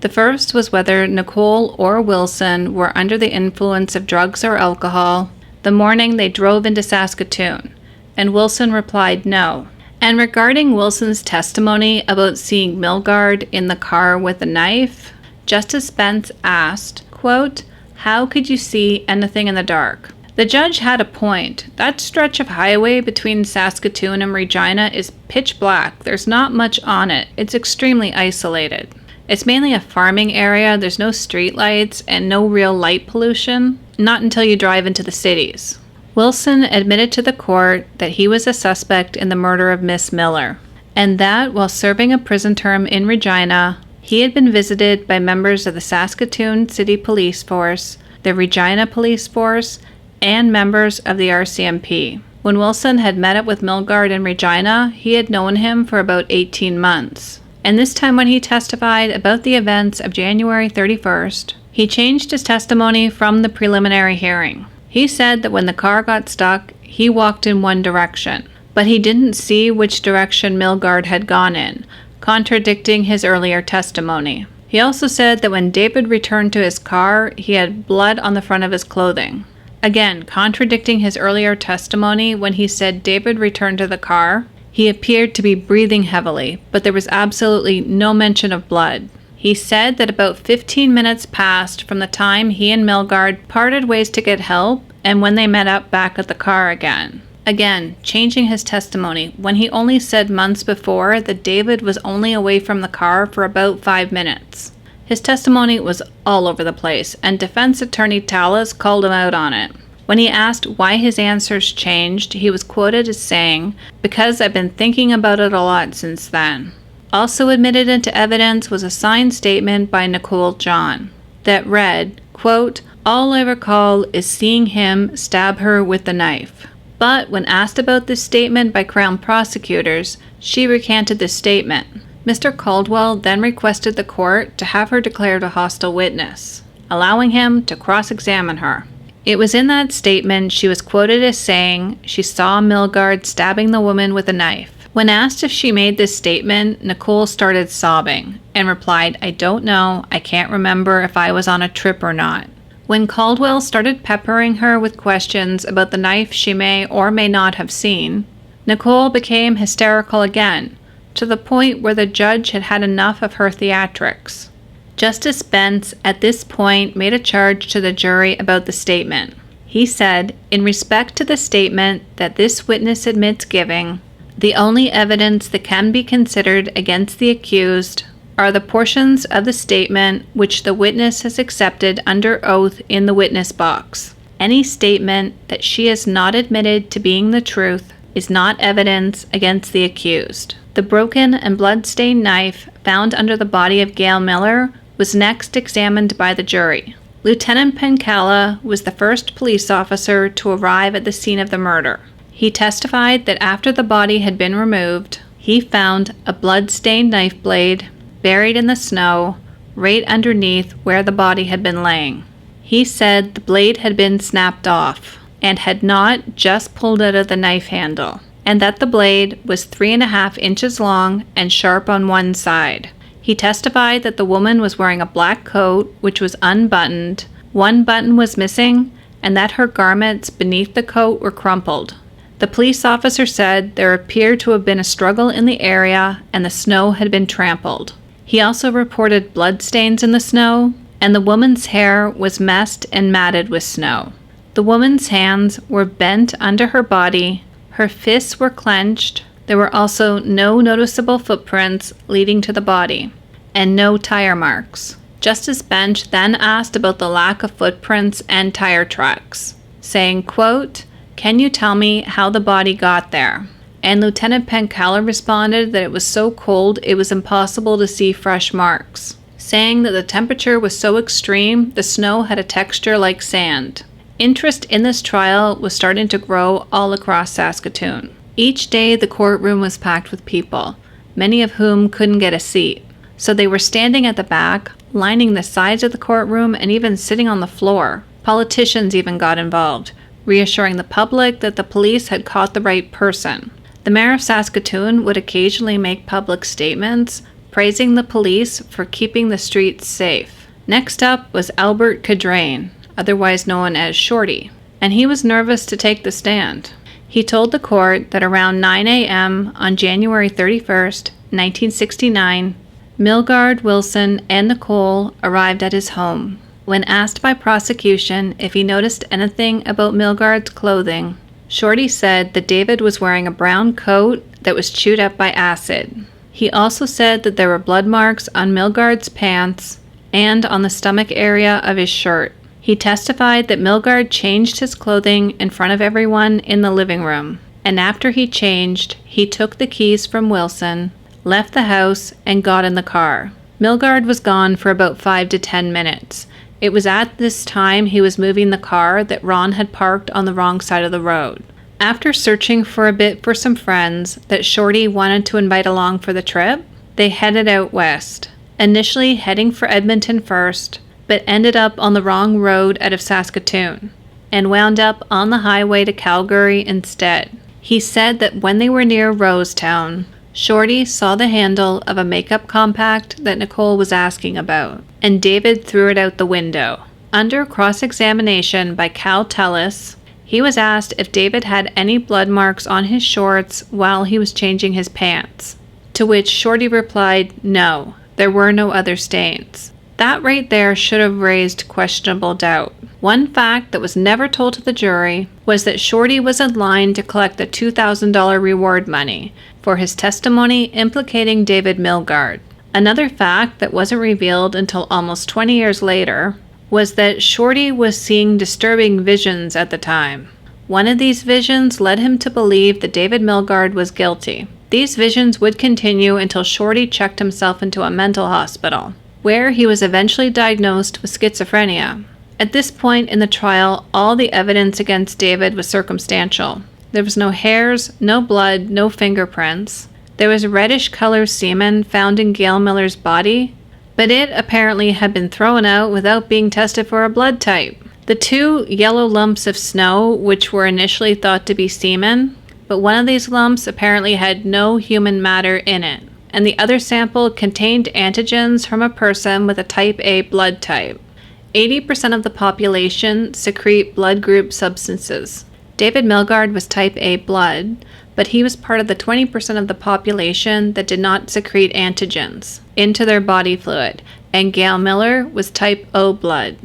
The first was whether Nicole or Wilson were under the influence of drugs or alcohol the morning they drove into Saskatoon, and Wilson replied no. And regarding Wilson's testimony about seeing Milgard in the car with a knife, Justice Bentz asked, quote, "How could you see anything in the dark?" The judge had a point. That stretch of highway between Saskatoon and Regina is pitch black. There's not much on it. It's extremely isolated. It's mainly a farming area. There's no street lights and no real light pollution, not until you drive into the cities. Wilson admitted to the court that he was a suspect in the murder of Miss Miller, and that while serving a prison term in Regina, he had been visited by members of the Saskatoon City Police Force, the Regina Police Force, and members of the RCMP. When Wilson had met up with Milgard in Regina, he had known him for about 18 months. And this time when he testified about the events of January 31st, he changed his testimony from the preliminary hearing. He said that when the car got stuck, he walked in one direction, but he didn't see which direction Milgard had gone in, contradicting his earlier testimony. He also said that when David returned to his car, he had blood on the front of his clothing. Again, contradicting his earlier testimony when he said David returned to the car, he appeared to be breathing heavily, but there was absolutely no mention of blood. He said that about 15 minutes passed from the time he and Milgard parted ways to get help and when they met up back at the car again. Again, changing his testimony when he only said months before that David was only away from the car for about 5 minutes. His testimony was all over the place, and defense attorney Tallis called him out on it. When he asked why his answers changed, he was quoted as saying, "Because I've been thinking about it a lot since then." Also admitted into evidence was a signed statement by Nicole John that read, quote, "All I recall is seeing him stab her with the knife." But when asked about this statement by Crown prosecutors, she recanted the statement. Mr. Caldwell then requested the court to have her declared a hostile witness, allowing him to cross-examine her. It was in that statement she was quoted as saying she saw Milgard stabbing the woman with a knife. When asked if she made this statement, Nicole started sobbing and replied, "I don't know, I can't remember if I was on a trip or not." When Caldwell started peppering her with questions about the knife she may or may not have seen, Nicole became hysterical again, to the point where the judge had had enough of her theatrics. Justice Bentz at this point made a charge to the jury about the statement. He said, "In respect to the statement that this witness admits giving, the only evidence that can be considered against the accused are the portions of the statement which the witness has accepted under oath in the witness box. Any statement that she has not admitted to being the truth is not evidence against the accused." The broken and blood-stained knife found under the body of Gail Miller was next examined by the jury. Lieutenant Pencala was the first police officer to arrive at the scene of the murder. He testified that after the body had been removed, he found a blood-stained knife blade buried in the snow right underneath where the body had been laying. He said the blade had been snapped off and had not just pulled out of the knife handle, and that the blade was 3.5 inches long and sharp on one side. He testified that the woman was wearing a black coat which was unbuttoned, one button was missing, and that her garments beneath the coat were crumpled. The police officer said there appeared to have been a struggle in the area and the snow had been trampled. He also reported bloodstains in the snow, and the woman's hair was messed and matted with snow. The woman's hands were bent under her body, her fists were clenched, there were also no noticeable footprints leading to the body, and no tire marks. Justice Bench then asked about the lack of footprints and tire tracks, saying, quote, "Can you tell me how the body got there?" And Lieutenant Pencala responded that it was so cold it was impossible to see fresh marks, saying that the temperature was so extreme the snow had a texture like sand. Interest in this trial was starting to grow all across Saskatoon. Each day the courtroom was packed with people, many of whom couldn't get a seat, so they were standing at the back, lining the sides of the courtroom, and even sitting on the floor. Politicians even got involved, reassuring the public that the police had caught the right person. The mayor of Saskatoon would occasionally make public statements praising the police for keeping the streets safe. Next up was Albert Cadrain, otherwise known as Shorty, and he was nervous to take the stand. He told the court that around 9 a.m. on January 31st, 1969, Milgard, Wilson, and Nicole arrived at his home. When asked by prosecution if he noticed anything about Milgard's clothing, Shorty said that David was wearing a brown coat that was chewed up by acid. He also said that there were blood marks on Milgard's pants and on the stomach area of his shirt. He testified that Milgard changed his clothing in front of everyone in the living room, and after he changed, he took the keys from Wilson, left the house, and got in the car. Milgard was gone for about 5 to 10 minutes. It was at this time he was moving the car that Ron had parked on the wrong side of the road. After searching for a bit for some friends that Shorty wanted to invite along for the trip, they headed out west, initially heading for Edmonton first, but ended up on the wrong road out of Saskatoon, and wound up on the highway to Calgary instead. He said that when they were near Rosetown, Shorty saw the handle of a makeup compact that Nicole was asking about, and David threw it out the window. Under cross-examination by Cal Tellis, he was asked if David had any blood marks on his shorts while he was changing his pants, to which Shorty replied, no, there were no other stains. That right there should have raised questionable doubt. One fact that was never told to the jury was that Shorty was in line to collect the $2,000 reward money for his testimony implicating David Milgard. Another fact that wasn't revealed until almost 20 years later was that Shorty was seeing disturbing visions at the time. One of these visions led him to believe that David Milgard was guilty. These visions would continue until Shorty checked himself into a mental hospital, where he was eventually diagnosed with schizophrenia. At this point in the trial, all the evidence against David was circumstantial. There was no hairs, no blood, no fingerprints. There was reddish-colored semen found in Gail Miller's body, but it apparently had been thrown out without being tested for a blood type. The 2 yellow lumps of snow, which were initially thought to be semen, but one of these lumps apparently had no human matter in it, and the other sample contained antigens from a person with a type A blood type. 80% of the population secrete blood group substances. David Milgard was type A blood, but he was part of the 20% of the population that did not secrete antigens into their body fluid, and Gail Miller was type O blood.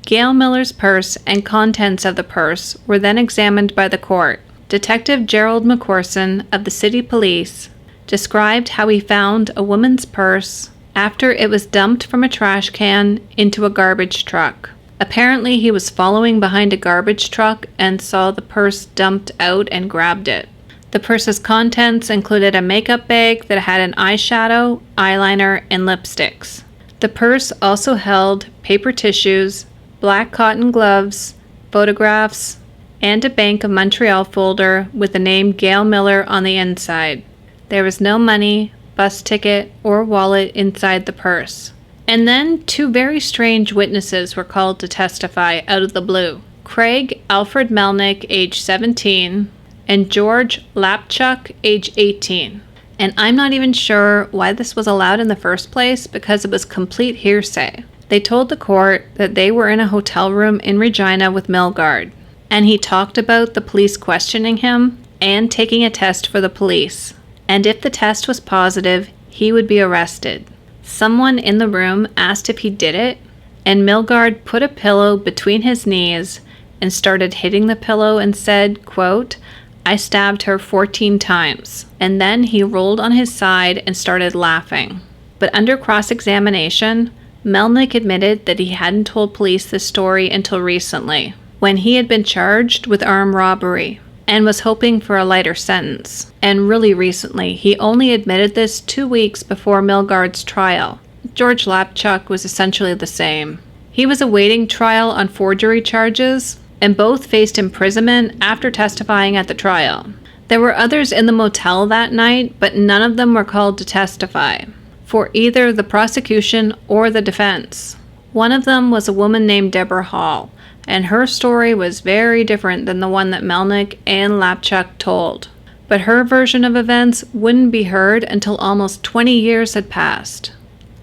Gail Miller's purse and contents of the purse were then examined by the court. Detective Gerald McCorson of the city police described how he found a woman's purse after it was dumped from a trash can into a garbage truck. Apparently, he was following behind a garbage truck and saw the purse dumped out and grabbed it. The purse's contents included a makeup bag that had an eyeshadow, eyeliner, and lipsticks. The purse also held paper tissues, black cotton gloves, photographs, and a Bank of Montreal folder with the name Gail Miller on the inside. There was no money, bus ticket, or wallet inside the purse. And then 2 very strange witnesses were called to testify out of the blue. Craig Alfred Melnick, age 17, and George Lapchuk, age 18. And I'm not even sure why this was allowed in the first place because it was complete hearsay. They told the court that they were in a hotel room in Regina with Milgard, and he talked about the police questioning him and taking a test for the police. And if the test was positive, he would be arrested. Someone in the room asked if he did it, and Milgard put a pillow between his knees and started hitting the pillow and said, quote, "I stabbed her 14 times. And then he rolled on his side and started laughing. But under cross-examination, Melnick admitted that he hadn't told police this story until recently, when he had been charged with armed robbery and was hoping for a lighter sentence. And really recently, he only admitted this 2 weeks before Milgard's trial. George Lapchuk was essentially the same. He was awaiting trial on forgery charges, and both faced imprisonment after testifying at the trial. There were others in the motel that night, but none of them were called to testify for either the prosecution or the defense. One of them was a woman named Deborah Hall, and her story was very different than the one that Melnick and Lapchuk told. But her version of events wouldn't be heard until almost 20 years had passed.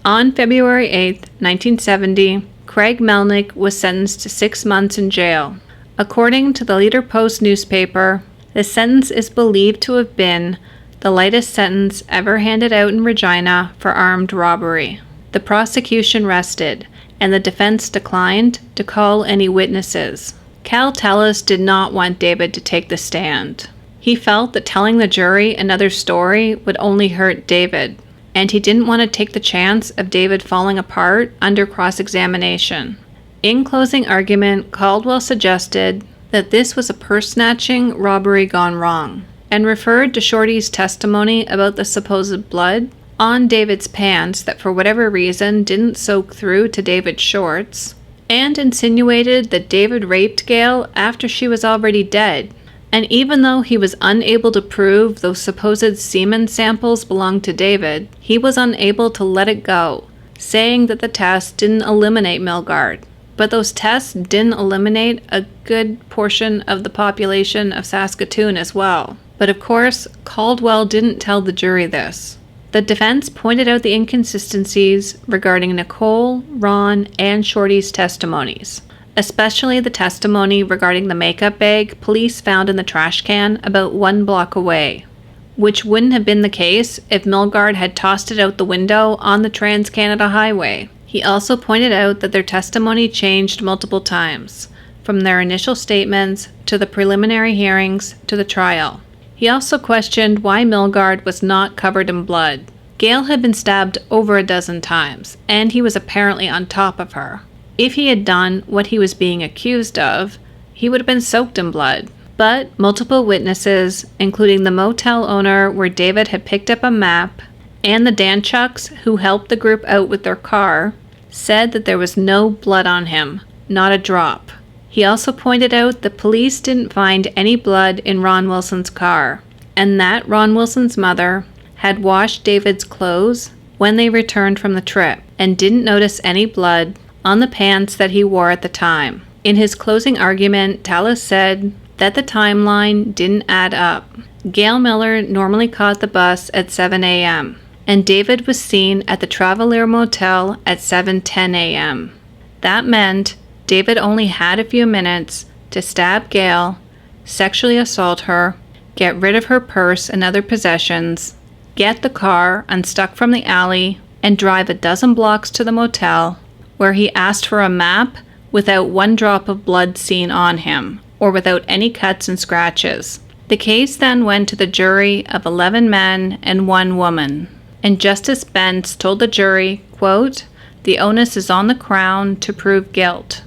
On February 8, 1970, Craig Melnick was sentenced to 6 months in jail. According to the Leader Post newspaper, the sentence is believed to have been the lightest sentence ever handed out in Regina for armed robbery. The prosecution rested, and the defense declined to call any witnesses. Cal Tellis did not want David to take the stand. He felt that telling the jury another story would only hurt David, and he didn't want to take the chance of David falling apart under cross-examination. In closing argument, Caldwell suggested that this was a purse-snatching robbery gone wrong, and referred to Shorty's testimony about the supposed blood on David's pants that for whatever reason didn't soak through to David's shorts, and insinuated that David raped Gail after she was already dead. And even though he was unable to prove those supposed semen samples belonged to David, he was unable to let it go, saying that the test didn't eliminate Milgard. But those tests didn't eliminate a good portion of the population of Saskatoon as well. But of course, Caldwell didn't tell the jury this. The defense pointed out the inconsistencies regarding Nicole, Ron, and Shorty's testimonies, especially the testimony regarding the makeup bag police found in the trash can about 1 block away, which wouldn't have been the case if Milgard had tossed it out the window on the Trans-Canada Highway. He also pointed out that their testimony changed multiple times, from their initial statements to the preliminary hearings to the trial. He also questioned why Milgard was not covered in blood. Gail had been stabbed over a dozen times, and he was apparently on top of her. If he had done what he was being accused of, he would have been soaked in blood. But multiple witnesses, including the motel owner where David had picked up a map, and the Danchucks who helped the group out with their car, said that there was no blood on him, not a drop. He also pointed out that police didn't find any blood in Ron Wilson's car, and that Ron Wilson's mother had washed David's clothes when they returned from the trip, and didn't notice any blood on the pants that he wore at the time. In his closing argument, Tallis said that the timeline didn't add up. Gail Miller normally caught the bus at 7 a.m., and David was seen at the Travelier Motel at 7:10 a.m. That meant David only had a few minutes to stab Gail, sexually assault her, get rid of her purse and other possessions, get the car unstuck from the alley, and drive a dozen blocks to the motel, where he asked for a map without one drop of blood seen on him, or without any cuts and scratches. The case then went to the jury of 11 men and 1 woman, and Justice Bentz told the jury, quote, "The onus is on the Crown to prove guilt.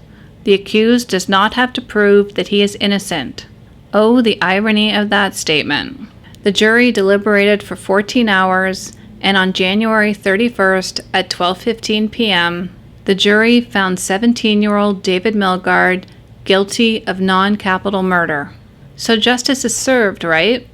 The accused does not have to prove that he is innocent." Oh, the irony of that statement. The jury deliberated for 14 hours, and on January 31st at 12:15 p.m., the jury found 17-year-old David Milgard guilty of non-capital murder. So justice is served, right?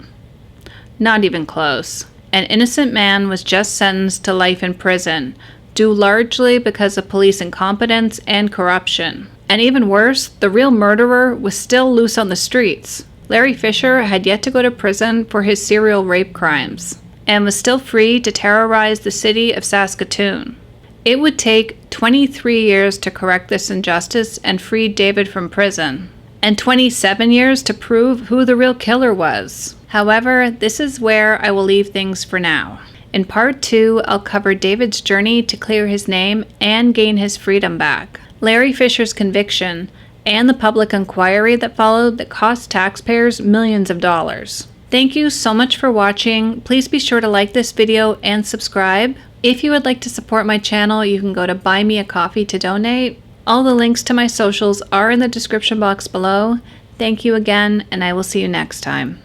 Not even close. An innocent man was just sentenced to life in prison, due largely because of police incompetence and corruption. And even worse, the real murderer was still loose on the streets. Larry Fisher had yet to go to prison for his serial rape crimes, and was still free to terrorize the city of Saskatoon. It would take 23 years to correct this injustice and free David from prison, and 27 years to prove who the real killer was. However, this is where I will leave things for now. In part 2, I'll cover David's journey to clear his name and gain his freedom back, Larry Fisher's conviction, and the public inquiry that followed that cost taxpayers millions of dollars. Thank you so much for watching. Please be sure to like this video and subscribe. If you would like to support my channel, you can go to Buy Me a Coffee to donate. All the links to my socials are in the description box below. Thank you again, and I will see you next time.